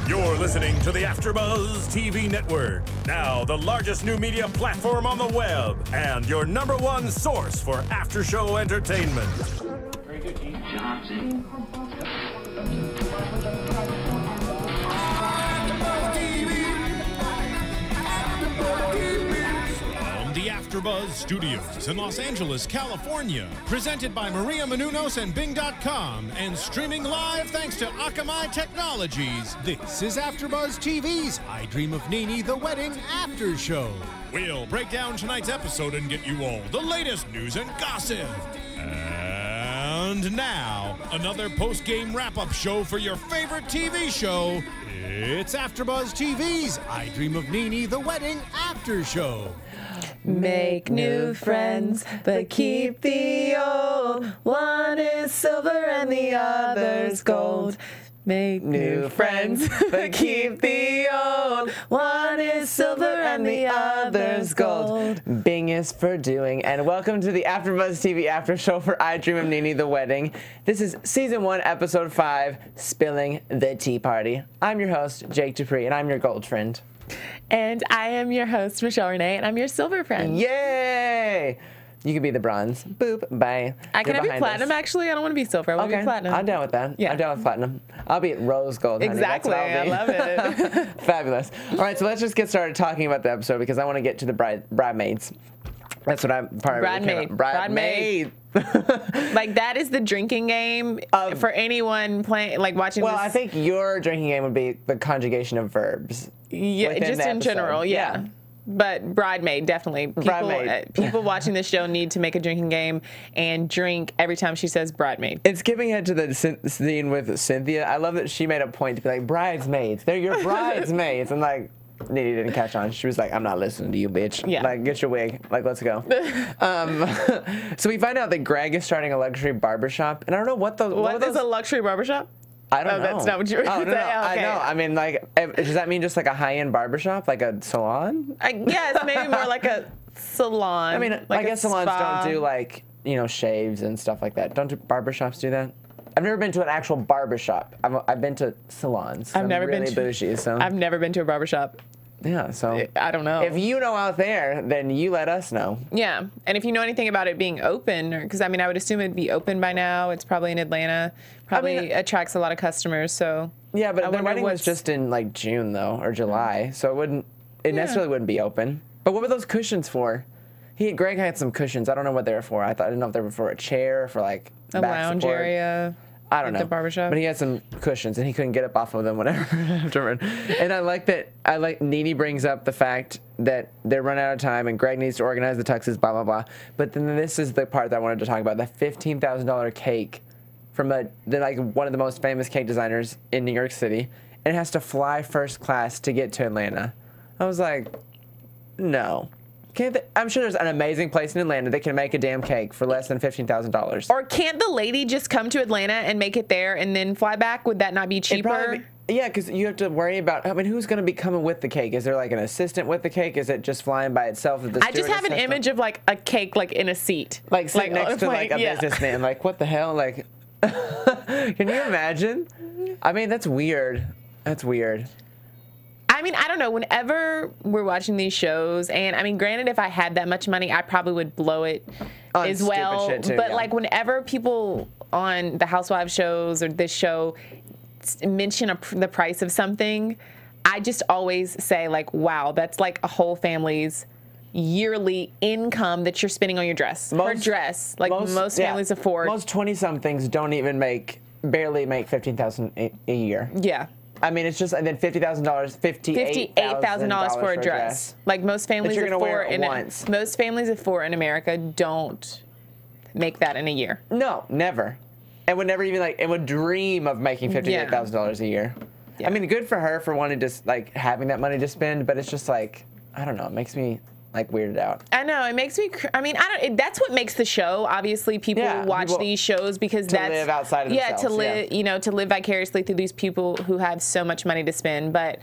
You're listening to the AfterBuzz TV network, now the largest new media platform on the web, and your #1 source for after-show entertainment. Very good, Keith Johnson. The AfterBuzz Studios in Los Angeles, California. Presented by Maria Menounos and Bing.com and streaming live thanks to Akamai Technologies. This is AfterBuzz TV's I Dream of NeNe, the wedding after show. We'll break down tonight's episode and get you all the latest news and gossip. And now, another post-game wrap-up show for your favorite TV show. It's AfterBuzz TV's I Dream of NeNe, the wedding after show. Make new friends, but keep the old. One is silver and the other's gold. Make new friends, but keep the old. One is silver and the other's gold. Bing is for doing, and welcome to the AfterBuzz TV after show for I Dream of NeNe, the wedding. This is season 1, episode 5, Spilling the Tea Party. I'm your host, Jake DuPree, and I'm your gold friend. And I am your host, Michelle Renee, and I'm your silver friend. Yay! You can be the bronze. Boop. Bye. Can I be platinum, actually? I don't want to be silver. I want to be platinum. I'm down with that. Yeah. I'm down with platinum. I'll be rose gold, honey. Exactly. That's what I'll be. I love it. Fabulous. All right, so let's just get started talking about the episode because I want to get to the bridesmaids. That's what I'm part of. Bridesmaid. Like, that is the drinking game for anyone playing, like, watching Well, this. I think your drinking game would be the conjugation of verbs. Yeah, just in general, yeah. But bridesmaid, definitely. People watching this show need to make a drinking game and drink every time she says bridesmaid. It's skipping ahead to the scene with Cynthia. I love that she made a point to be like, bridesmaids, they're your bridesmaids. And like, NeNe didn't catch on. She was like, I'm not listening to you, bitch. Yeah. Like, get your wig. Like, let's go. So we find out that Greg is starting a luxury barbershop. And I don't know what those... What is a luxury barbershop? I don't know. That's not what you were saying. No. I know. I mean, like, does that mean just like a high-end barbershop? Like a salon? Yes, maybe more like a salon. I mean, like I guess salons don't do, like, you know, shaves and stuff like that. Don't barbershops do that? I've never been to an actual barbershop. I've been to salons. I've never been to bougie, so. I've never been to a barbershop. Yeah, so. I don't know. If you know out there, then you let us know. Yeah, and if you know anything about it being open, because I mean, I would assume it'd be open by now. It's probably in Atlanta. Probably attracts a lot of customers. So. Yeah, but the wedding was just in like June though, or July, so it necessarily wouldn't be open. But what were those cushions for? Greg had some cushions. I don't know what they were for. I didn't know if they were for a chair or for like a lounge support area. I don't know. The barbershop. But he had some cushions and he couldn't get up off of them whenever afterward. And I like NeNe brings up the fact that they're running out of time and Greg needs to organize the tuxes, blah, blah, blah. But then this is the part that I wanted to talk about, the $15,000 cake from one of the most famous cake designers in New York City. And it has to fly first class to get to Atlanta. I was like, no. I'm sure there's an amazing place in Atlanta that can make a damn cake for less than $15,000. Or can't the lady just come to Atlanta and make it there and then fly back? Would that not be cheaper? Yeah, because you have to worry about, I mean, who's going to be coming with the cake? Is there like an assistant with the cake? Is it just flying by itself? I just have an image of like a cake like in a seat. Like sitting next to like a businessman. Like, what the hell? Like, can you imagine? I mean, that's weird. That's weird. I mean, I don't know. Whenever we're watching these shows, and I mean, granted, if I had that much money, I probably would blow it as well. Shit too, but yeah. like, whenever people on the Housewives shows or this show mention the price of something, I just always say like, "Wow, that's like a whole family's yearly income that you're spending on your dress." Per dress, like most families afford. Most 20-somethings don't even barely make $15,000 a year. Yeah. I mean, it's just, and then $50,000, $58,000 for a dress. Like most families of four in America don't make that in a year. No, never. And would never even it would dream of making $58,000 a year. Yeah. I mean, good for her for wanting to having that money to spend, but it's just like, I don't know, it makes me like weirded out. I know, it makes me. I mean, that's what makes the show. Obviously, people watch these shows because to live outside of themselves. To live, to live vicariously through these people who have so much money to spend. But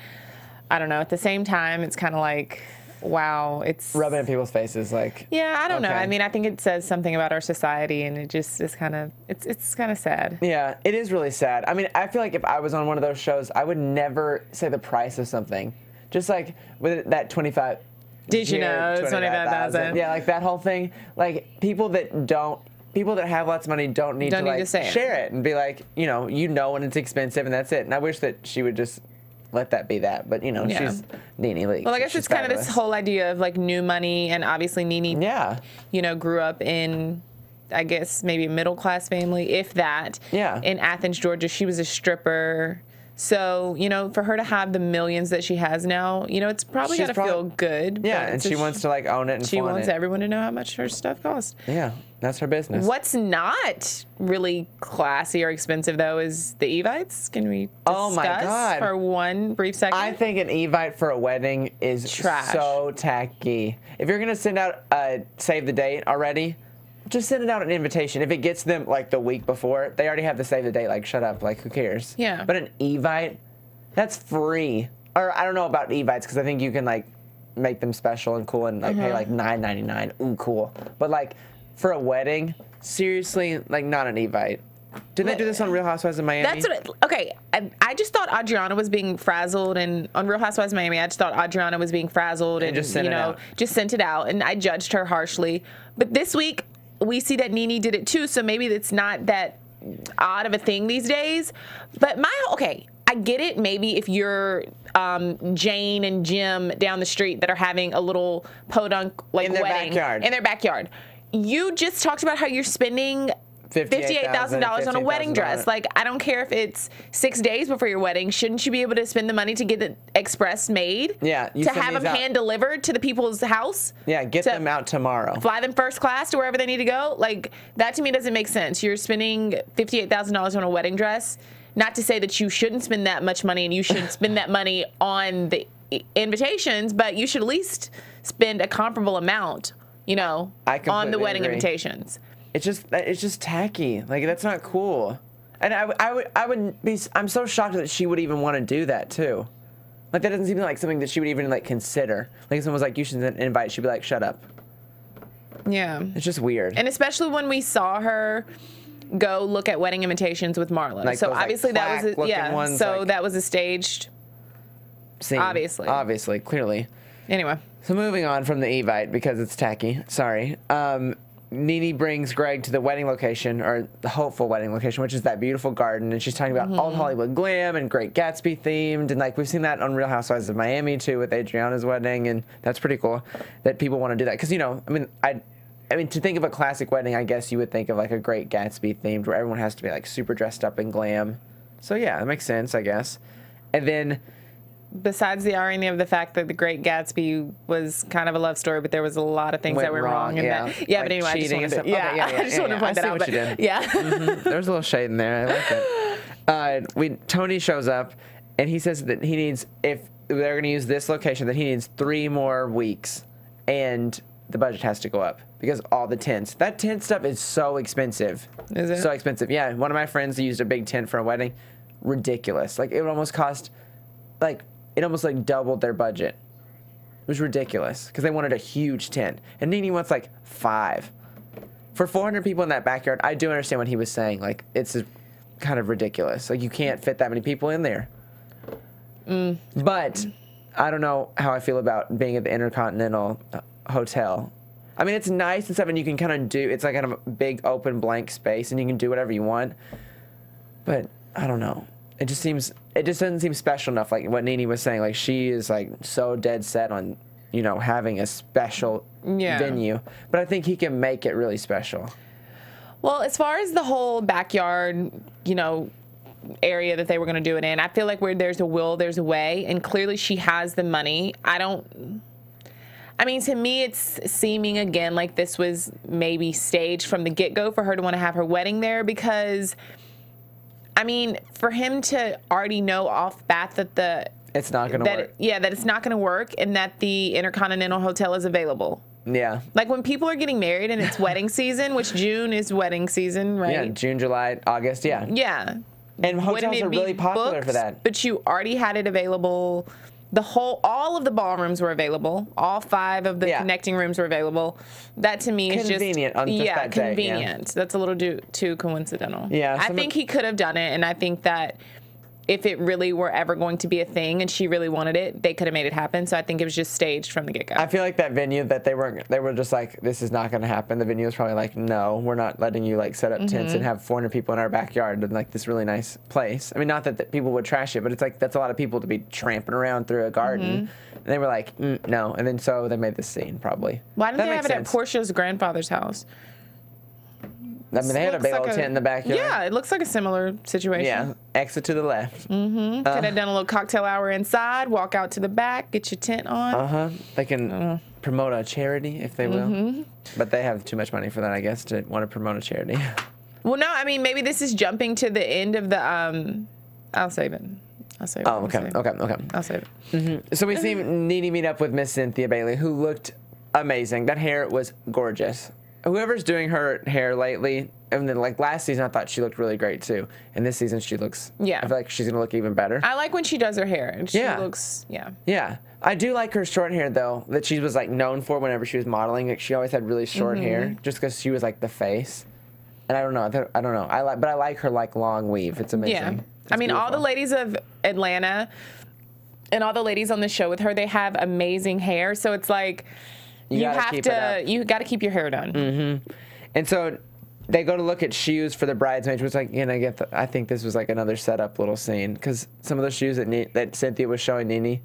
I don't know. At the same time, it's kind of like wow, it's rubbing in people's faces. Like, yeah, I don't know. okay. I mean, I think it says something about our society, and it just is kind of it's kind of sad. Yeah, it is really sad. I mean, I feel like if I was on one of those shows, I would never say the price of something. Just like with that 25. Did you know it's 25,000? Yeah, like that whole thing. Like people that have lots of money don't need to share it and be like, you know when it's expensive and that's it. And I wish that she would just let that be that. But she's NeNe Leakes. Well, I guess it's kind of this whole idea of like new money, and obviously NeNe, grew up in, I guess maybe a middle class family, if that. Yeah. In Athens, Georgia, she was a stripper. So, for her to have the millions that she has now, it's probably got to feel good. Yeah, and she wants to like own it and she wants everyone to know how much her stuff costs. Yeah, that's her business. What's not really classy or expensive, though, is the Evites. Can we discuss for one brief second? I think an Evite for a wedding is trash. So tacky. If you're going to send out a save the date already, just send it out an invitation. If it gets them like the week before, they already have to save the date. Like, shut up. Like, who cares? Yeah. But an Evite, that's free. Or I don't know about Evites because I think you can like make them special and cool and like pay like $9.99. Ooh, cool. But like for a wedding, seriously, like not an Evite. Didn't they do this on Real Housewives of Miami? That's okay. I just thought Adriana was being frazzled, and on Real Housewives of Miami, I just thought Adriana was being frazzled and just sent it out. Just sent it out, and I judged her harshly. But this week, we see that NeNe did it too, so maybe it's not that odd of a thing these days. But I get it. Maybe if you're Jane and Jim down the street that are having a little podunk wedding in their backyard. You just talked about how you're spending $58,000 on a wedding dress. Like, I don't care if it's 6 days before your wedding. Shouldn't you be able to spend the money to get it express made? Yeah. To have them hand delivered to the people's house? Yeah, get them out tomorrow. Fly them first class to wherever they need to go? Like, that to me doesn't make sense. You're spending $58,000 on a wedding dress. Not to say that you shouldn't spend that much money and you should spend that money on the invitations, but you should at least spend a comparable amount, on the wedding invitations. It's just tacky. Like, that's not cool. And I'm so shocked that she would even want to do that too. Like, that doesn't seem like something that she would even like consider. Like, if someone was like, you should invite, she'd be like, shut up. Yeah. It's just weird. And especially when we saw her go look at wedding invitations with Marla. Like, so obviously that was that was a staged scene. Obviously, clearly. Anyway. So moving on from the Evite because it's tacky. Sorry. NeNe brings Greg to the wedding location, or the hopeful wedding location, which is that beautiful garden, and she's talking about old Hollywood glam and Great Gatsby themed, and like we've seen that on Real Housewives of Miami too with Adriana's wedding, and that's pretty cool that people want to do that because I mean to think of a classic wedding, I guess you would think of like a Great Gatsby themed where everyone has to be like super dressed up in glam. So yeah, that makes sense, I guess. And then, besides the irony of the fact that the Great Gatsby was kind of a love story, but there was a lot of things that went wrong in that. Yeah, like but anyway, I just wanted to point that out. What you did. Yeah. There's a little shade in there. I like it. Tony shows up, and he says that he needs, if they're going to use this location, that he needs 3 more weeks, and the budget has to go up because all the tents. That tent stuff is so expensive. Is it? So expensive. Yeah. One of my friends used a big tent for a wedding. Ridiculous. Like, it would almost cost, like, it almost like doubled their budget. It was ridiculous because they wanted a huge tent. And NeNe wants like 5. For 400 people in that backyard, I do understand what he was saying. Like, it's kind of ridiculous. Like, you can't fit that many people in there. But I don't know how I feel about being at the Intercontinental Hotel. I mean, it's nice and stuff, and you can kind of do, it's like kind of a big open blank space, and you can do whatever you want. But I don't know. It just doesn't seem special enough, like what NeNe was saying. Like, she is like so dead set on, having a special venue. But I think he can make it really special. Well, as far as the whole backyard, area that they were going to do it in, I feel like where there's a will, there's a way. And clearly she has the money. To me, it's seeming again like this was maybe staged from the get-go for her to want to have her wedding there because, for him to already know off bat that it's not going to work. That it's not going to work and that the Intercontinental Hotel is available. Yeah. Like when people are getting married and it's wedding season, which June is wedding season, right? Yeah, June, July, August, yeah. Yeah. And hotels are really popular for that. But you already had it available all of the ballrooms were available. All 5 of the connecting rooms were available. That to me is just convenient on just that day, convenient. That's a little too coincidental. Yeah, I think he could have done it, and I think that if it really were ever going to be a thing and she really wanted it, they could have made it happen. So I think it was just staged from the get-go. I feel like that venue that they were just like, this is not going to happen. The venue was probably like, no, we're not letting you like set up tents and have 400 people in our backyard in like this really nice place. I mean, not that people would trash it, but it's like that's a lot of people to be tramping around through a garden. And they were like, no. And then so they made this scene probably. Why didn't they have it at Portia's grandfather's house? I mean, they had a big old tent in the backyard. Yeah, it looks like a similar situation. Yeah, exit to the left. Could have done a little cocktail hour inside, walk out to the back, get your tent on. They can promote a charity if they will. But they have too much money for that, I guess, to want to promote a charity. Well, no, I mean, maybe this is jumping to the end of the, I'll save it. Oh, okay. I'll save it. So we see NeNe meet up with Miss Cynthia Bailey, who looked amazing. That hair was gorgeous. Whoever's doing her hair lately, and then like last season I thought she looked really great too. And this season she looks, I feel like she's going to look even better. I like when she does her hair. And she looks, Yeah. I do like her short hair though, that she was like known for whenever she was modeling. Like she always had really short hair just because she was like the face. And I don't know. But I like her like long weave. It's amazing. Yeah. It's I mean, beautiful. all the ladies of Atlanta and all the ladies on the show with her, they have amazing hair. So it's like, you got to keep your hair done. And so they go to look at shoes for the bridesmaids, which like, I think this was like another setup little scene because some of the shoes that Cynthia was showing NeNe,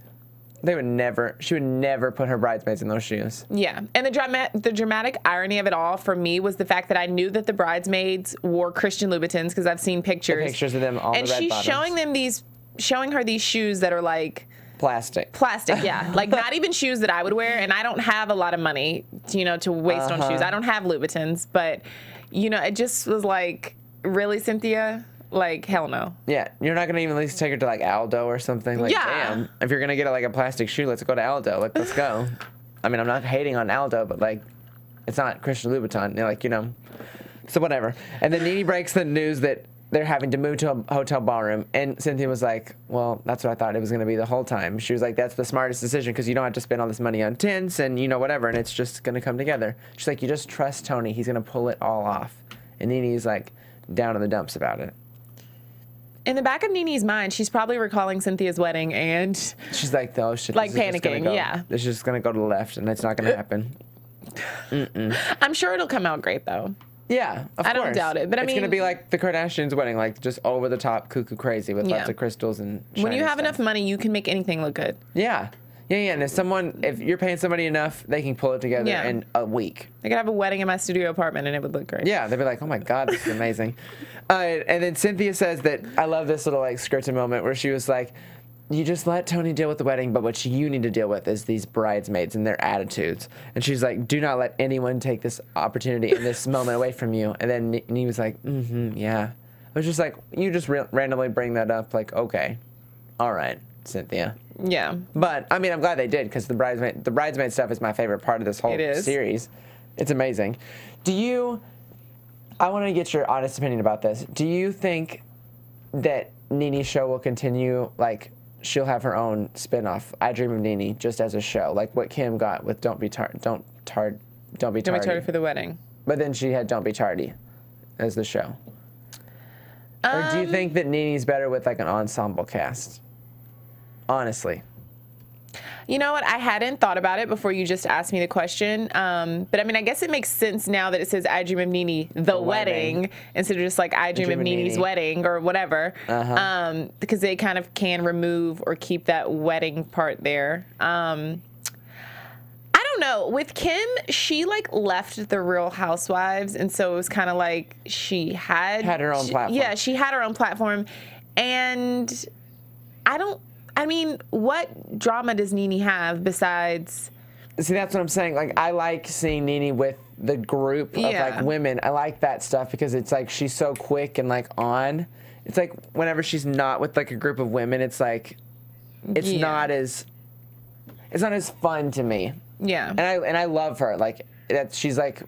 she would never put her bridesmaids in those shoes. Yeah, and the dramatic irony of it all for me was the fact that I knew that the bridesmaids wore Christian Louboutins because I've seen pictures. The pictures of them on the red she's bottoms. showing her these shoes that are like plastic, yeah. Like not even shoes that I would wear, and I don't have a lot of money, to waste on shoes. I don't have Louboutins, but, it just was like, really, Cynthia? Like, hell no. Yeah, you're not going to even at least take her to, like, Aldo or something? Like, damn, if you're going to get, like, a plastic shoe, let's go to Aldo. Like, let's go. I mean, I'm not hating on Aldo, but, like, it's not Christian Louboutin. They're like, So whatever. And then NeNe breaks the news that they're having to move to a hotel ballroom. And Cynthia was like, well, that's what I thought it was going to be the whole time. She was like, that's the smartest decision because you don't have to spend all this money on tents and, whatever, and it's just going to come together. She's like, you just trust Tony. He's going to pull it all off. And NeNe's like down in the dumps about it. In the back of NeNe's mind, she's probably recalling Cynthia's wedding and... She's like, oh, shit. Like panicking, This is just going to go to the left and it's not going to happen. I'm sure it'll come out great, though. Yeah, of course. I don't doubt it, but it's going to be like the Kardashians' wedding, like just over the top, cuckoo crazy with lots of crystals and when you have stuff. enough money, you can make anything look good. Yeah. And if you're paying somebody enough, they can pull it together in a week. I could have a wedding in my studio apartment and it would look great. Yeah, they'd be like, oh my God, this is amazing. And then Cynthia says that, I love this little like scripted moment where she was like, you just let Tony deal with the wedding, but what you need to deal with is these bridesmaids and their attitudes. And she's like, do not let anyone take this opportunity in this moment away from you. And then he was like, yeah. It was just like, you just randomly bring that up, like, okay, all right, Cynthia. Yeah. But, I mean, I'm glad they did, because the bridesmaid stuff is my favorite part of this whole series. It's amazing. I want to get your honest opinion about this. Do you think that NeNe's show will continue, like, she'll have her own spin-off, I Dream of NeNe, just as a show, like what Kim got with Don't Be Tardy for the wedding. But then she had Don't Be Tardy as the show. Or do you think that NeNe's better with like an ensemble cast? Honestly. You know what? I hadn't thought about it before you just asked me the question. But I mean, I guess it makes sense now that it says I Dream of NeNe, the wedding, instead of just like I Dream of NeNe's wedding or whatever. Because they kind of can remove or keep that wedding part there. I don't know. With Kim, she like left the Real Housewives. And so it was kind of like she had her own platform. Yeah, she had her own platform. And I mean, what drama does NeNe have besides... See, that's what I'm saying. Like, I like seeing NeNe with the group of, like, women. I like that stuff because it's, like, she's so quick and, like, on. It's, like, whenever she's not with, like, a group of women, it's, like, it's not as fun to me. Yeah. And I love her. Like, she's, like,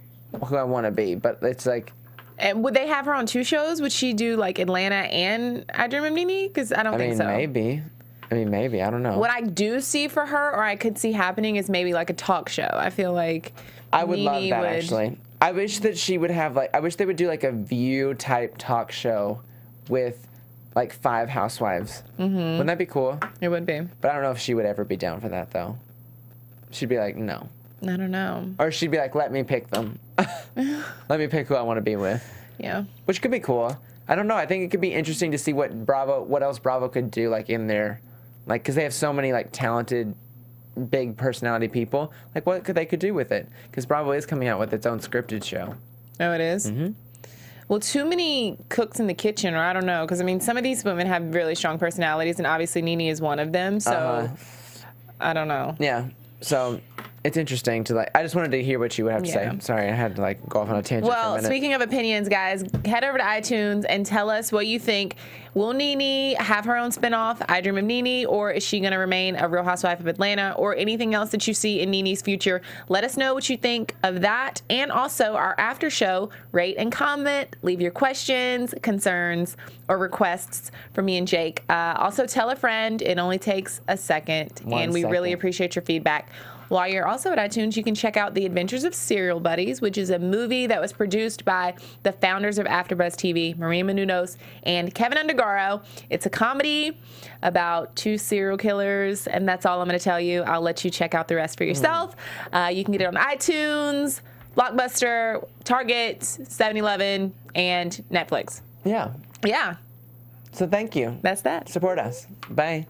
who I want to be. But it's, like... And would they have her on two shows? Would she do, like, Atlanta and I Dream of NeNe? Because I don't think so. Maybe. I mean, maybe. I don't know. What I do see for her, or I could see happening, is maybe like a talk show. I feel like I would love that, actually. I wish that she would have, like, I wish they would do, like, a View-type talk show with, like, 5 housewives. Mm-hmm. Wouldn't that be cool? It would be. But I don't know if she would ever be down for that, though. She'd be like, no. I don't know. Or she'd be like, let me pick them. Let me pick who I want to be with. Yeah. Which could be cool. I don't know. I think it could be interesting to see what else Bravo could do, like, in their, like, because they have so many, like, talented, big personality people. Like, what they could do with it? Because Bravo is coming out with its own scripted show. Oh, it is? Mm-hmm. Well, too many cooks in the kitchen, or I don't know, because, I mean, some of these women have really strong personalities, and obviously NeNe is one of them, so I don't know. Yeah. So it's interesting to, like, I just wanted to hear what you would have to say. Sorry, I had to, like, go off on a tangent for a minute. Speaking of opinions, guys, head over to iTunes and tell us what you think. Will NeNe have her own spinoff, I Dream of NeNe, or is she going to remain a Real Housewife of Atlanta, or anything else that you see in NeNe's future? Let us know what you think of that, and also our after show. Rate and comment. Leave your questions, concerns, or requests for me and Jake. Also, tell a friend. It only takes a second, and we really appreciate your feedback. While you're also at iTunes, you can check out The Adventures of Serial Buddies, which is a movie that was produced by the founders of AfterBuzz TV, Maria Menounos and Kevin Undergaro. It's a comedy about 2 serial killers, and that's all I'm going to tell you. I'll let you check out the rest for yourself. You can get it on iTunes, Blockbuster, Target, 7-Eleven, and Netflix. Yeah. Yeah. So thank you. That's that. Support us. Bye.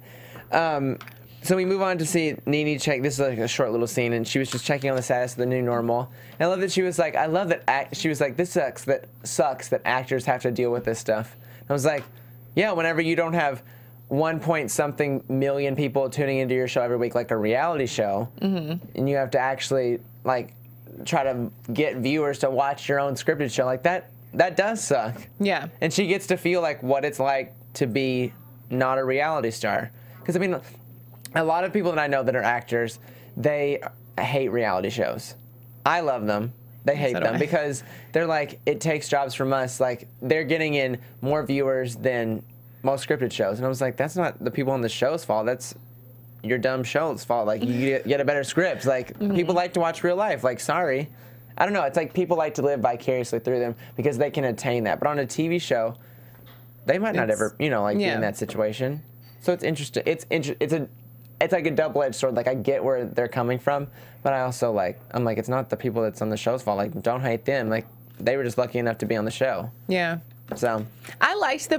So we move on to see NeNe check. This is like a short little scene, and she was just checking on the status of the new normal. And I love that she was like, she was like, this sucks that actors have to deal with this stuff. And I was like, yeah, whenever you don't have 1-point-something million people tuning into your show every week like a reality show, and you have to actually, like, try to get viewers to watch your own scripted show, like, that does suck. Yeah. And she gets to feel like what it's like to be not a reality star. Because, I mean, a lot of people that I know that are actors, they hate reality shows. I love them. They hate them because they're like, it takes jobs from us. Like, they're getting in more viewers than most scripted shows. And I was like, that's not the people on the show's fault. That's your dumb show's fault. Like, you get a better script. Like, people like to watch real life. Like, sorry. I don't know. It's like people like to live vicariously through them because they can attain that. But on a TV show, they might not ever, you know, like, be in that situation. So it's interesting. It's like a double-edged sword. Like, I get where they're coming from, but I also, like, I'm like, it's not the people that's on the show's fault. Like, don't hate them. Like, they were just lucky enough to be on the show. Yeah. So. I liked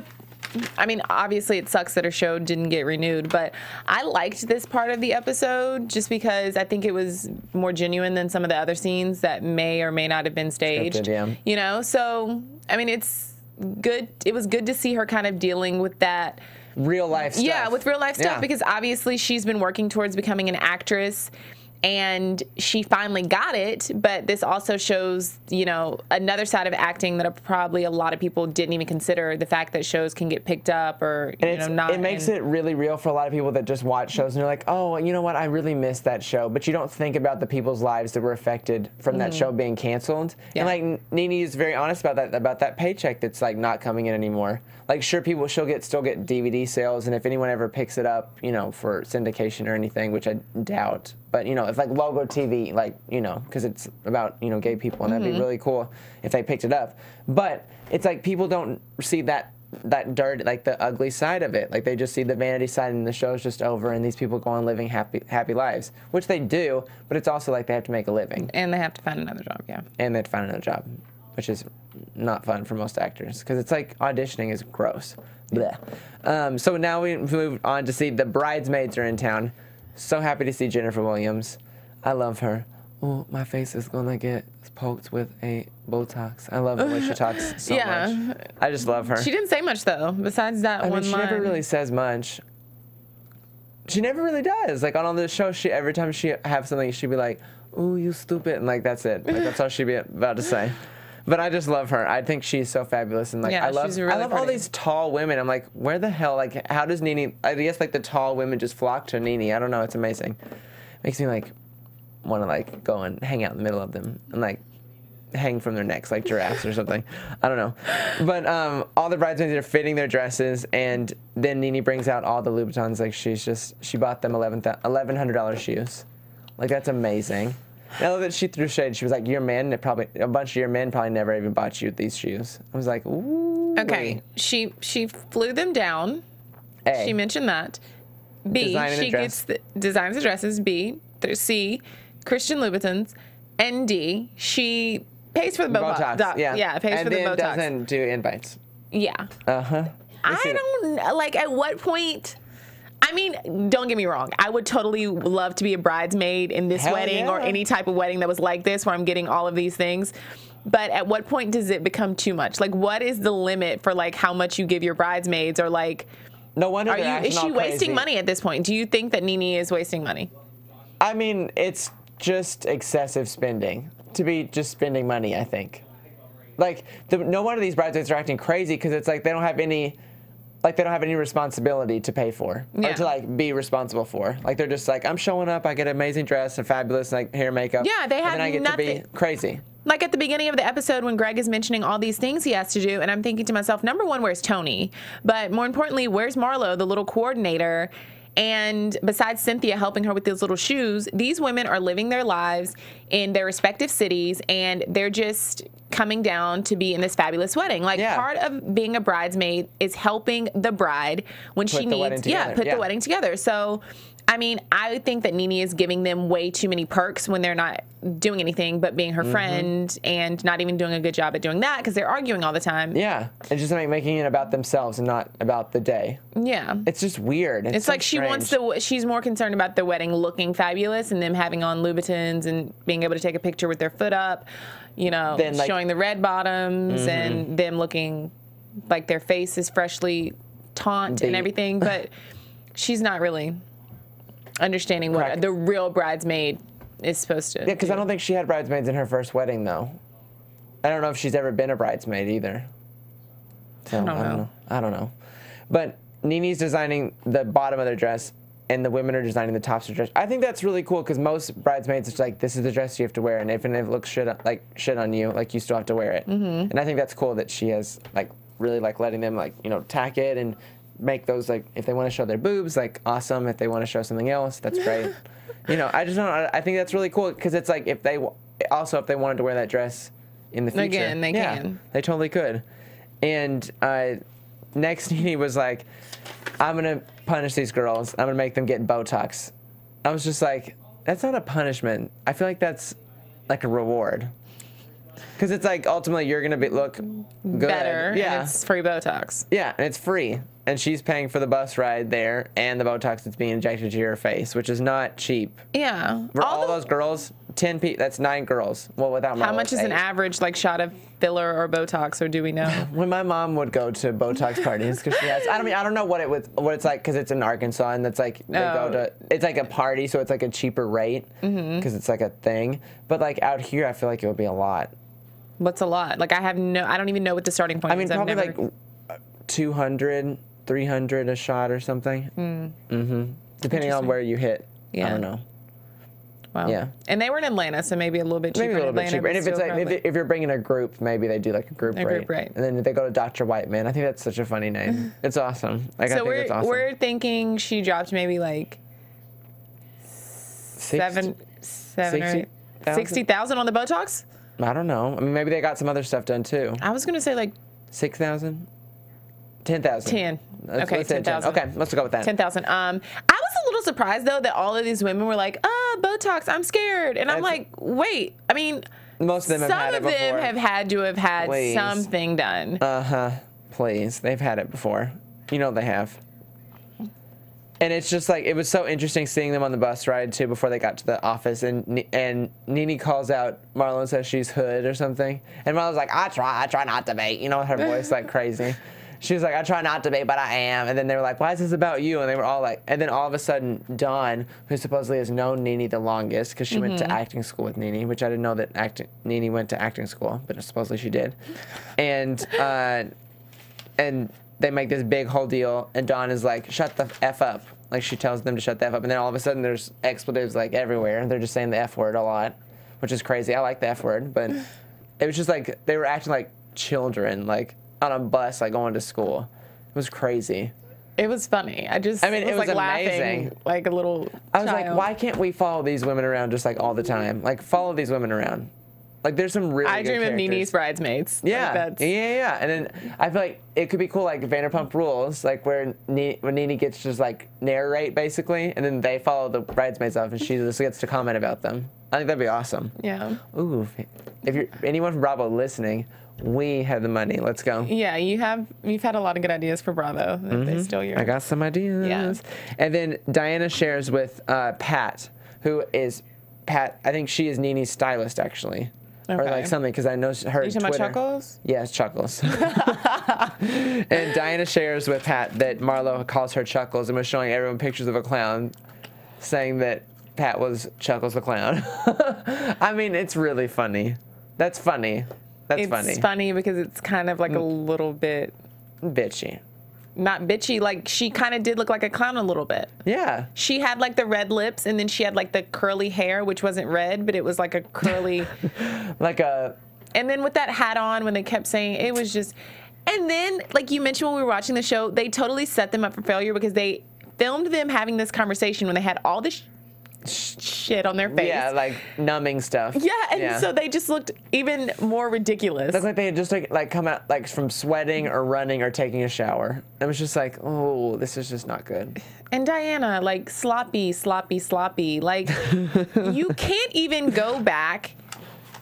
I mean, obviously it sucks that her show didn't get renewed, but I liked this part of the episode just because I think it was more genuine than some of the other scenes that may or may not have been staged. Scripted, yeah. You know, so, I mean, it's good. It was good to see her kind of dealing with that. Real life stuff. Yeah, with real life stuff, because obviously she's been working towards becoming an actress, and she finally got it, but this also shows, you know, another side of acting that probably a lot of people didn't even consider, the fact that shows can get picked up or, you know, not. It makes it really real for a lot of people that just watch shows and they're like, oh, you know what, I really missed that show, but you don't think about the people's lives that were affected from that show being canceled. Yeah. And, like, NeNe is very honest about that paycheck that's, like, not coming in anymore. Like, sure, she'll still get DVD sales, and if anyone ever picks it up, you know, for syndication or anything, which I doubt, but, you know, if, like, Logo TV, like, you know, because it's about, you know, gay people, and that'd be really cool if they picked it up. But it's like people don't see that dirt, like, the ugly side of it. Like, they just see the vanity side, and the show's just over, and these people go on living happy lives, which they do, but it's also like they have to make a living. And they have to find another job, yeah. And they have to find another job, which is not fun for most actors, because it's like auditioning is gross. Blech. So now we move on to see the bridesmaids are in town. So happy to see Jennifer Williams. I love her. Oh, my face is gonna get poked with a Botox. I love the way she talks so much. I just love her. She didn't say much though, besides that one line. She never really says much. She never really does. Like, on the show, every time she have something, she'd be like, "Ooh, you stupid," and, like, that's it. Like, that's all she'd be about to say. But I just love her. I think she's so fabulous, and, like, I love all these tall women. I'm like, where the hell? Like, how does NeNe? I guess, like, the tall women just flock to NeNe. I don't know. It's amazing. Makes me, like, want to, like, go and hang out in the middle of them and, like, hang from their necks like giraffes or something. I don't know. But all the bridesmaids are fitting their dresses, and then NeNe brings out all the Louboutins. Like she bought them $1,100 shoes. Like, that's amazing. I love that she threw shade. She was like, a bunch of your men probably never even bought you these shoes. I was like, ooh. Okay, she flew them down. A. She mentioned that. B, she designs the dresses. B, C, Christian Louboutins. And D, she pays for the Botox. Yeah, pays for the Botox. And then doesn't do invites. Yeah. I don't, like, at what point... I mean, don't get me wrong. I would totally love to be a bridesmaid in this wedding or any type of wedding that was like this where I'm getting all of these things. But at what point does it become too much? Like, what is the limit for, like, how much you give your bridesmaids? Or, like, no wonder is she wasting money at this point? Do you think that NeNe is wasting money? I mean, it's just excessive spending. To be just spending money, I think. Like, no wonder these bridesmaids are acting crazy, because it's like they don't have any... Like, they don't have any responsibility to pay for or to, like, be responsible for. Like, they're just like, I'm showing up, I get an amazing dress and fabulous, like, hair, makeup. Yeah, they have and then I get to be crazy. Like, at the beginning of the episode when Greg is mentioning all these things he has to do, and I'm thinking to myself, number one, where's Tony? But more importantly, where's Marlo, the little coordinator? And besides Cynthia helping her with those little shoes, these women are living their lives in their respective cities, and they're just coming down to be in this fabulous wedding. Like, part of being a bridesmaid is helping the bride when she needs, put the wedding together. So, I mean, I think that NeNe is giving them way too many perks when they're not doing anything but being her friend and not even doing a good job at doing that because they're arguing all the time. Yeah, and just like making it about themselves and not about the day. Yeah. It's just weird. It's so like she's more concerned about the wedding looking fabulous and them having on Louboutins and being able to take a picture with their foot up, you know, then, like, showing the red bottoms and them looking like their face is freshly taunt and everything, but she's not really understanding what the real bridesmaid is supposed to do. Yeah, because I don't think she had bridesmaids in her first wedding, though. I don't know if she's ever been a bridesmaid either. So, I don't know. But NeNe's designing the bottom of their dress, and the women are designing the tops of their dress. I think that's really cool, because most bridesmaids, it's like, this is the dress you have to wear, and if it looks shit on you, like, you still have to wear it. And I think that's cool that she has, like, really, like, letting them, like, you know, tack it and make those, like, if they want to show their boobs, like, awesome. If they want to show something else, that's great. You know, I just don't, I think that's really cool, because it's like, if they wanted to wear that dress in the future. Again, they can. They totally could. And next, NeNe was like, I'm going to punish these girls. I'm going to make them get Botox. I was just like, that's not a punishment. I feel like that's like a reward. Because it's like, ultimately, you're going to look good. Better, and it's free Botox. Yeah, and it's free. And she's paying for the bus ride there and the Botox that's being injected to your face, which is not cheap. Yeah. For all those girls, 10 people, that's 9 girls. Well, without Marlo, how much is 8. an average, like, shot of filler or Botox, or do we know? When my mom would go to Botox parties, because she has, I don't know what it's like, because it's in Arkansas, and it's like, they go to, it's like a party, so it's like a cheaper rate, because it's like a thing. But, like, out here, I feel like it would be a lot. What's a lot? Like, I don't even know what the starting point is. I mean, probably like 200, 300 a shot or something. Depending on where you hit. Yeah. I don't know. Wow. Yeah. And they were in Atlanta, so maybe a little bit cheaper. Maybe a little bit cheaper. And if it's like, if you're bringing a group, maybe they do like a group rate. And then they go to Dr. Whiteman. I think that's such a funny name. It's awesome. Like, so I think that's awesome. We're thinking she dropped maybe like 60,000 on the Botox? I don't know. I mean, maybe they got some other stuff done too. I was going to say like 6,000? 10,000. 10. Okay, 10,000. Okay, let's go with that. 10,000. I was a little surprised though that all of these women were like, Botox, I'm scared. And I'm like, wait, I mean, most of them have had it before. Some of them have had to have had something done. Please. They've had it before. You know they have. And it's just like, it was so interesting seeing them on the bus ride too before they got to the office, and NeNe calls out Marlo and says she's hood or something. And Marlo's like, I try not to be. You know, her voice like crazy. She was like, I try not to be, but I am. And then they were like, why is this about you? And they were all like, and then all of a sudden, Dawn, who supposedly has known NeNe the longest, because she went to acting school with NeNe, which I didn't know that NeNe went to acting school, but supposedly she did. And they make this big whole deal, and Dawn is like, shut the F up. Like, she tells them to shut the F up, and then all of a sudden there's expletives like everywhere. They're just saying the F word a lot, which is crazy. I like the F word, but It was just like they were acting like children, like on a bus, like going to school. It was crazy. It was funny. I mean, it was like amazing. Laughing like a little I was child. like, why can't we follow these women around just like all the time? Like follow these women around. Like there's some really I good Dream of characters. NeNe's bridesmaids. Yeah, Like, yeah. And then I feel like it could be cool, like Vanderpump Rules, like when NeNe gets to just like narrate basically, and then they follow the bridesmaids off, and she just gets to comment about them. I think that'd be awesome. Yeah. Ooh, if you're anyone from Bravo listening, we have the money. Let's go. Yeah, you've had a lot of good ideas for Bravo. If they steal your. I got some ideas. Yeah. And then Diana shares with Pat, who is Pat. I think she is NeNe's stylist actually. Or Okay. like something, because I know her You talking Twitter. about Chuckles? Yes, Chuckles. And Diana shares with Pat that Marlo calls her Chuckles and was showing everyone pictures of a clown, saying that Pat was Chuckles the clown. I mean, it's really funny. That's funny. That's funny. It's funny because it's kind of like a little bit Bitchy. not bitchy. Like she kind of did look like a clown a little bit. Yeah. She had like the red lips, and then she had like the curly hair, which wasn't red, but it was like a curly. Like a. And then with that hat on, when they kept saying it was just. And then, like you mentioned when we were watching the show, they totally set them up for failure because they filmed them having this conversation when they had all this shit on their face. Yeah, like numbing stuff. Yeah, and so they just looked even more ridiculous. Looked like they had just like come out like from sweating or running or taking a shower. It was just like, oh, this is just not good. And Diana, like sloppy. Like you can't even go back.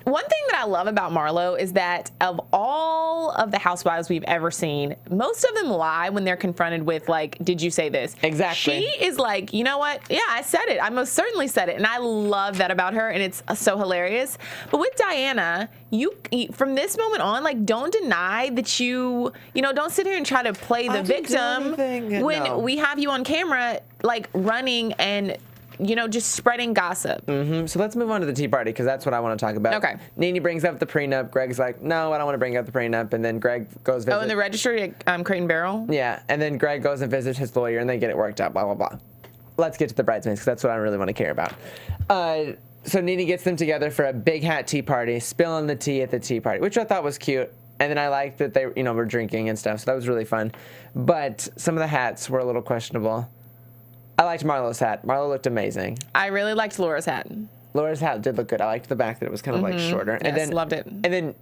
One thing that I love about Marlo is that of all of the housewives we've ever seen, most of them lie when they're confronted with, like, did you say this? Exactly. She is like, you know what? Yeah, I said it. I most certainly said it. And I love that about her, and it's so hilarious. But with Diana, you from this moment on, like, don't deny that you know, don't sit here and try to play the victim when we have you on camera, like, running and you know, just spreading gossip. So let's move on to the tea party, because that's what I want to talk about. Okay. NeNe brings up the prenup. Greg's like, no, I don't want to bring up the prenup. And then Greg goes visit. Oh, in the registry at Crate and Barrel? Yeah, and then Greg goes and visits his lawyer, and they get it worked out, blah, blah, blah. Let's get to the bridesmaids, because that's what I really want to care about. So NeNe gets them together for a big hat tea party, spilling the tea at the tea party, which I thought was cute. And then I liked that they, you know, were drinking and stuff, so that was really fun. But some of the hats were a little questionable. I liked Marlo's hat. Marlo looked amazing. I really liked Laura's hat. Laura's hat did look good. I liked the back that it was kind of like shorter. And Yes, then loved it. And then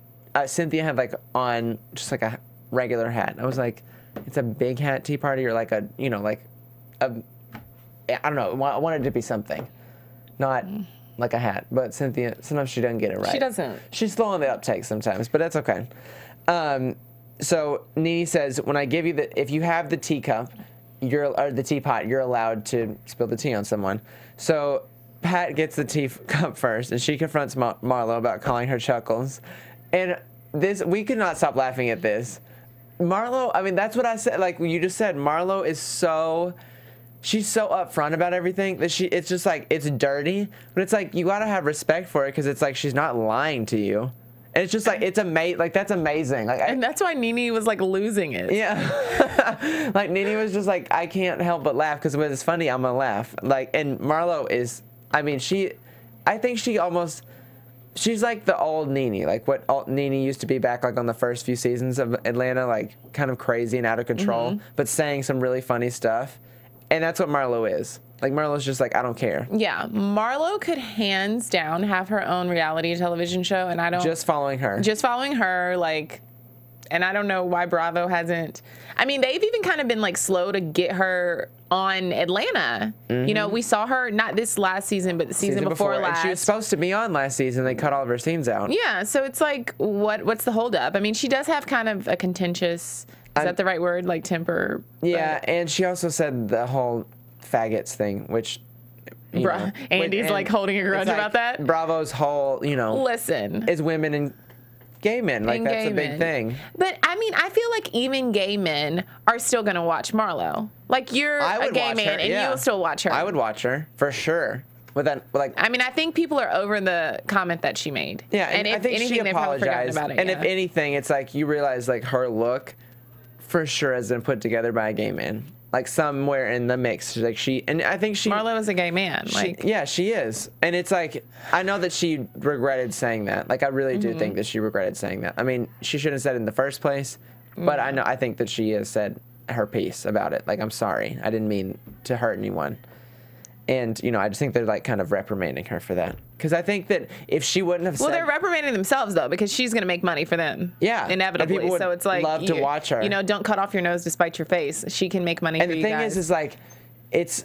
Cynthia had like on just like a regular hat. I was like, it's a big hat tea party or like a, you know, like a, I don't know. I wanted it to be something, not like a hat. But Cynthia, sometimes she doesn't get it right. She doesn't. She's slow on the uptake sometimes, but that's okay. So NeNe says, when I give you if you have the teacup, or the teapot, you're allowed to spill the tea on someone. So Pat gets the teacup first, and she confronts Marlo about calling her Chuckles. And we could not stop laughing at this. Marlo, I mean, that's what I said. Like you just said, Marlo is she's so upfront about everything that it's just like, it's dirty, but it's like, you gotta have respect for it, because it's like, she's not lying to you. And it's just like, it's amazing. Like, that's amazing. Like, And that's why NeNe was like losing it. yeah. Like, NeNe was just like, I can't help but laugh, because when it's funny, I'm gonna laugh. Like, and Marlo is, I mean, I think she's like the old NeNe, like what NeNe used to be back like on the first few seasons of Atlanta, like kind of crazy and out of control, but saying some really funny stuff. And that's what Marlo is. Like, Marlo's just like, I don't care. Yeah, Marlo could hands down have her own reality television show, and I don't... Just following her, like... And I don't know why Bravo hasn't... I mean, they've even kind of been, like, slow to get her on Atlanta. You know, we saw her, not this last season, but the season before last. And she was supposed to be on last season. They cut all of her scenes out. Yeah, so it's like, what's the holdup? I mean, she does have kind of a contentious... Is that the right word? Like, temper? Yeah, and she also said the whole faggots thing, which... Andy's like holding a grudge about that. Bravo's whole, listen, is women and gay men. Like, that's a big thing. But I mean, I feel like even gay men are still gonna watch Marlo. Like, you're a gay man, and you'll still watch her. I would watch her for sure. With that, like, I mean, I think people are over the comment that she made. Yeah, and if I think anything, she they've probably forgotten apologized. about it. And if anything, it's like you realize like her look, for sure, has been put together by a gay man. like somewhere in the mix. Like and I think Marlo is a gay man. Yeah, she is. And it's like, I know that she regretted saying that. Like, I really do think that she regretted saying that. I mean, she shouldn't have said it in the first place, but I think that she has said her piece about it. Like, I'm sorry. I didn't mean to hurt anyone. And, you know, I just think they're, like, kind of reprimanding her for that. Because I think that if she wouldn't have said... Well, they're reprimanding themselves, though, because she's going to make money for them. Yeah. Inevitably. People would so it's like... love to watch her. You know, don't cut off your nose to spite your face. She can make money for you guys. And the thing is, like, it's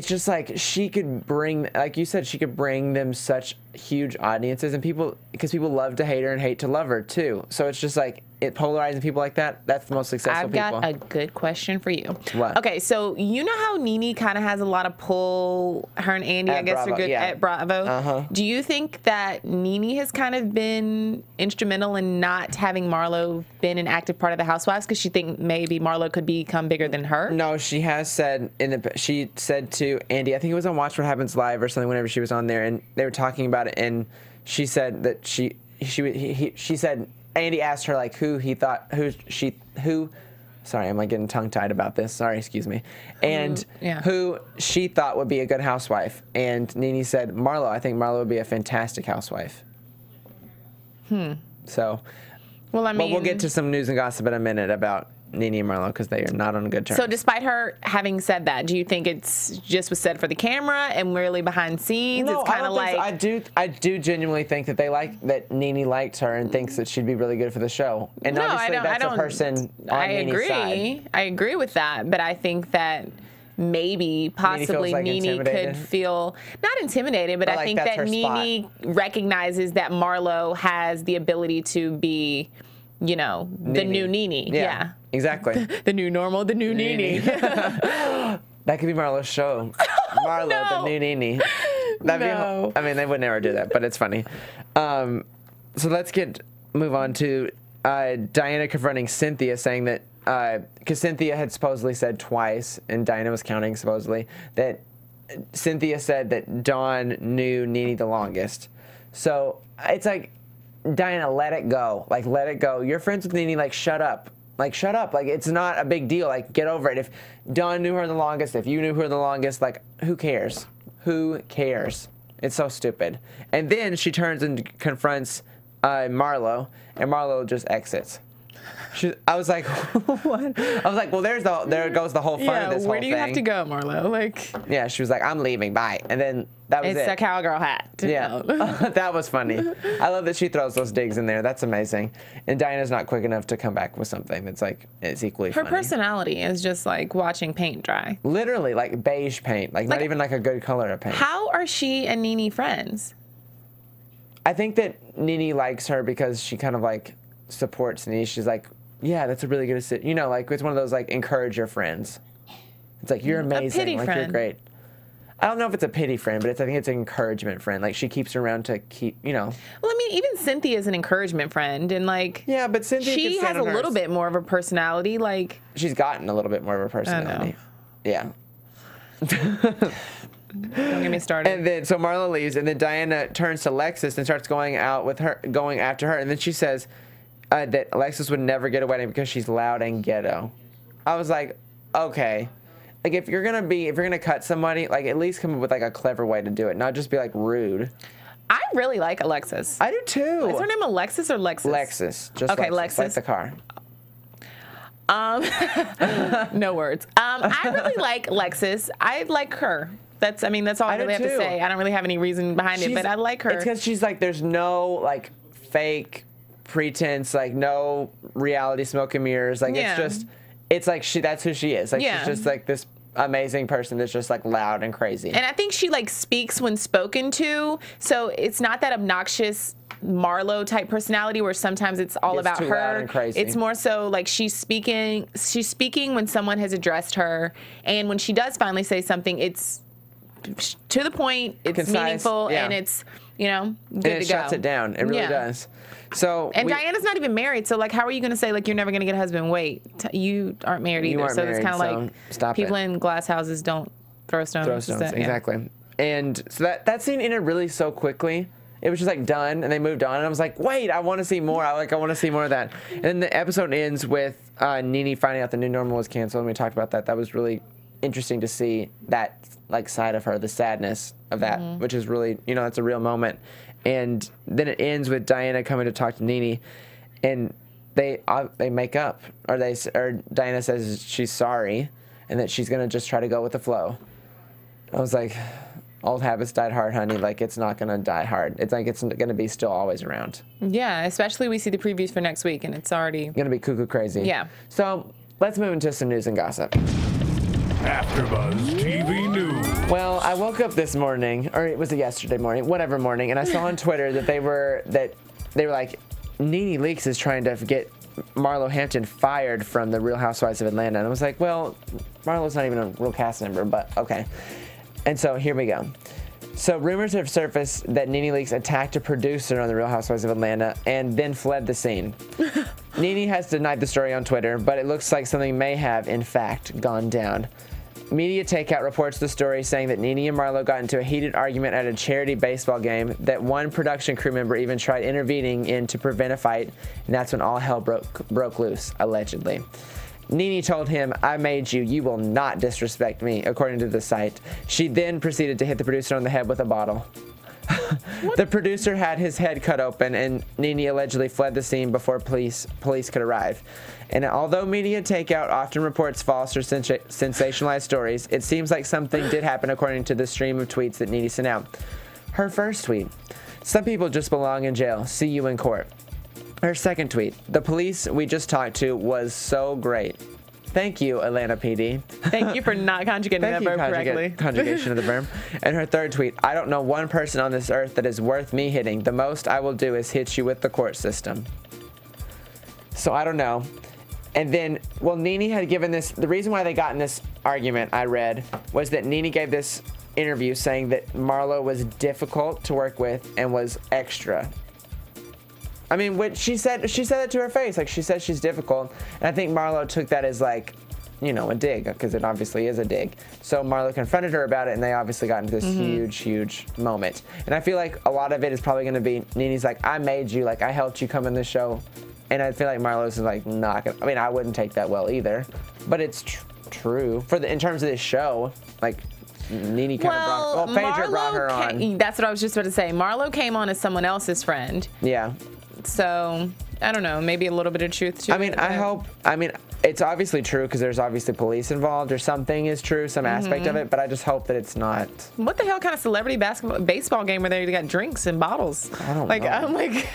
just like she could bring... Like you said, she could bring them such huge audiences. And people... Because people love to hate her and hate to love her, too. So it's just like... It polarizing people like that, that's the most successful people. I've got a good question for you. What? Okay, so you know how NeNe kind of has a lot of pull, her and Andy, I guess, are good at Bravo. Uh-huh. Do you think that NeNe has kind of been instrumental in not having Marlo been an active part of the Housewives because she think maybe Marlo could become bigger than her? No, she has said, she said to Andy, I think it was on Watch What Happens Live or something whenever she was on there, and they were talking about it, and she said that she said, Andy asked her like sorry, I'm like getting tongue tied about this. Sorry, excuse me. And who she thought would be a good housewife. And NeNe said, Marlo. I think Marlo would be a fantastic housewife. So, well, I mean, we'll get to some news and gossip in a minute about NeNe and Marlo because they are not on good terms. So despite her having said that, do you think it's just was said for the camera and really behind scenes? No, it's kind of like so. I do genuinely think that that NeNe liked her and thinks that she'd be really good for the show. And obviously that's a person on NeNe's side. I agree with that, but I think that maybe possibly NeNe could feel not intimidated, but I think that NeNe recognizes that Marlo has the ability to be, you know, the new NeNe. Yeah. Exactly. The new normal, the new NeNe. That could be Marlo's show. Marlo, the new NeNe. I mean, they would never do that, but it's funny. So let's move on to Diana confronting Cynthia, saying that because Cynthia had supposedly said twice, and Diana was counting supposedly, that Cynthia said that Dawn knew NeNe the longest. So it's like, Diana, let it go. Like, let it go. You're friends with NeNe. Like, shut up. Like, shut up. Like, it's not a big deal. Like, get over it. If Dawn knew her the longest, if you knew her the longest, like, who cares? Who cares? It's so stupid. And then she turns and confronts Marlo, and Marlo just exits. I was like, what? I was like, well, there goes the whole fun of this whole thing. Where do you have to go, Marlo? Like, yeah, she was like, I'm leaving, bye. And then that was it. It's a cowgirl hat. Yeah, that was funny. I love that she throws those digs in there. That's amazing. And Diana's not quick enough to come back with something that's like, it's equally funny. Her personality is just like watching paint dry. Literally, like beige paint. Like not even like a good color of paint. How are she and NeNe friends? I think that NeNe likes her because she kind of like supports NeNe. She's like, yeah, that's a really good assist. You know, like it's one of those like encourage your friends. It's like you're amazing, a pity like friend. you're great. I don't know if it's a pity friend, but I think it's an encouragement friend. Like she keeps her around to keep, you know. Well, I mean, even Cynthia is an encouragement friend, and like yeah, but Cynthia she has a little bit more of a personality. Like she's gotten a little bit more of a personality. Yeah. Don't get me started. And then so Marlo leaves, and then Diana turns to Alexis and starts going after her, and then she says that Alexis would never get a wedding because she's loud and ghetto. I was like, okay. Like if you're gonna cut somebody, like at least come up with like a clever way to do it, not just be like rude. I really like Alexis. I do too. Is her name Alexis or Lexus? Lexus. Just okay, Lexus. Like the car. No words. I really like Lexus. I like her. That's all I really have to say. I don't really have any reason behind it, but I like her. It's because she's like, there's no like fake pretense, like no reality smoke and mirrors. Like it's like that's who she is. Like she's just like this amazing person that's just like loud and crazy. And I think she like speaks when spoken to, so it's not that obnoxious Marlo type personality where sometimes it's all about too her. Loud and crazy. It's more so like she's speaking when someone has addressed her, and when she does finally say something, it's to the point, it's concise, meaningful, and it's, you know, good to go. It shuts it down. It really does. So Diana's not even married, so like, how are you going to say like you're never going to get a husband? Wait, you aren't married either. So it's kind of like people in glass houses don't throw stones. Throw stones, exactly. And so that scene ended really so quickly. It was just like done, and they moved on, and I was like, wait, I want to see more. I want to see more of that. And then the episode ends with NeNe finding out the new normal was canceled, and we talked about that. That was really interesting to see that like side of her, the sadness of that, which is really, you know, that's a real moment. And then it ends with Diana coming to talk to NeNe, and they make up, or Diana says she's sorry and that she's gonna just try to go with the flow. I was like, old habits died hard, honey. Like, it's not gonna die hard. It's like it's gonna be still always around. Yeah, especially we see the previews for next week, and it's already gonna be cuckoo crazy. Yeah. So let's move into some news and gossip. AfterBuzz TV News. Well, I woke up this morning, or it was a yesterday morning, whatever morning, and I saw on Twitter that they were like, NeNe Leakes is trying to get Marlo Hampton fired from the Real Housewives of Atlanta. And I was like, well, Marlo's not even a real cast member, but okay. And so here we go. So rumors have surfaced that NeNe Leakes attacked a producer on the Real Housewives of Atlanta and then fled the scene. NeNe has denied the story on Twitter, but it looks like something may have, in fact, gone down. Media Takeout reports the story saying that NeNe and Marlo got into a heated argument at a charity baseball game that one production crew member even tried intervening in to prevent a fight, and that's when all hell broke loose, allegedly. NeNe told him, "I made you. You will not disrespect me," according to the site. She then proceeded to hit the producer on the head with a bottle. The producer had his head cut open, and NeNe allegedly fled the scene before police could arrive. And although Media Takeout often reports false or sensationalized stories, it seems like something did happen according to the stream of tweets that NeNe sent out. Her first tweet: "Some people just belong in jail. See you in court." Her second tweet: "The police we just talked to was so great. Thank you, Atlanta PD." Thank you for not conjugating that verb correctly. Conjugation of the verb. And her third tweet: "I don't know one person on this earth that is worth me hitting. The most I will do is hit you with the court system." So I don't know. And then, well, NeNe had given this, the reason why they got in this argument, I read, was that NeNe gave this interview saying that Marlo was difficult to work with and was extra. I mean, what she said it to her face. Like, she said she's difficult. And I think Marlo took that as, like, you know, a dig, because it obviously is a dig. So Marlo confronted her about it, and they obviously got into this huge, huge moment. And I feel like a lot of it is probably going to be NeNe's like, "I made you, like, I helped you come in this show." And I feel like Marlo's is like not gonna, I mean, I wouldn't take that well either, but it's true in terms of this show. Like, NeNe kind of brought her on. That's what I was just about to say. Marlo came on as someone else's friend. Yeah. So I don't know, maybe a little bit of truth to it. I mean, I mean, it's obviously true because there's obviously police involved, or something is true, some aspect of it, but I just hope that it's not. What the hell kind of celebrity baseball game where they got drinks and bottles? I don't know. I'm like,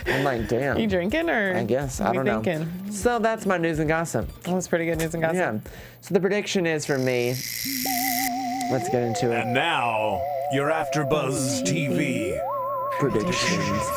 damn. You drinking, or? I guess. I don't know. So that's my news and gossip. Well, that's pretty good news and gossip. Yeah. So the prediction is for me. Let's get into it. And now, your AfterBuzz TV predictions.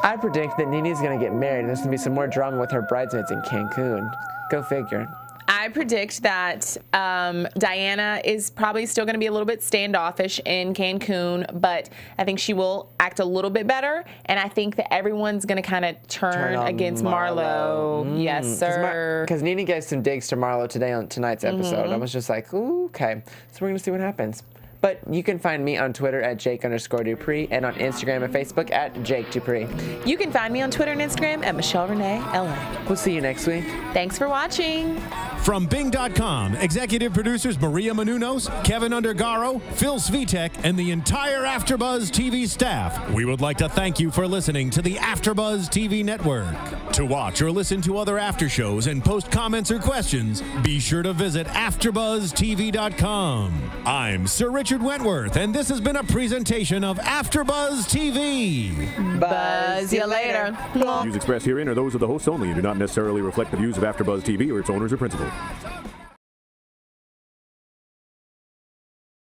I predict that NeNe's going to get married, and there's going to be some more drama with her bridesmaids in Cancun. Go figure. I predict that Diana is probably still going to be a little bit standoffish in Cancun, but I think she will act a little bit better, and I think that everyone's going to kind of turn against Marlo. Yes, sir. Because NeNe gave some digs to Marlo today on tonight's episode. I was just like, ooh, okay. So we're going to see what happens. But you can find me on Twitter at Jake_DuPree and on Instagram and Facebook at Jake DuPree. You can find me on Twitter and Instagram at Michelle Renee LA. We'll see you next week. Thanks for watching. From Bing.com, executive producers Maria Menounos, Kevin Undergaro, Phil Svitek, and the entire AfterBuzz TV staff, we would like to thank you for listening to the AfterBuzz TV network. To watch or listen to other after shows and post comments or questions, be sure to visit AfterBuzzTV.com. I'm Sir Richard Wentworth, and this has been a presentation of AfterBuzz TV. Buzz you later. Views expressed herein are those of the hosts only and do not necessarily reflect the views of AfterBuzz TV or its owners or principals.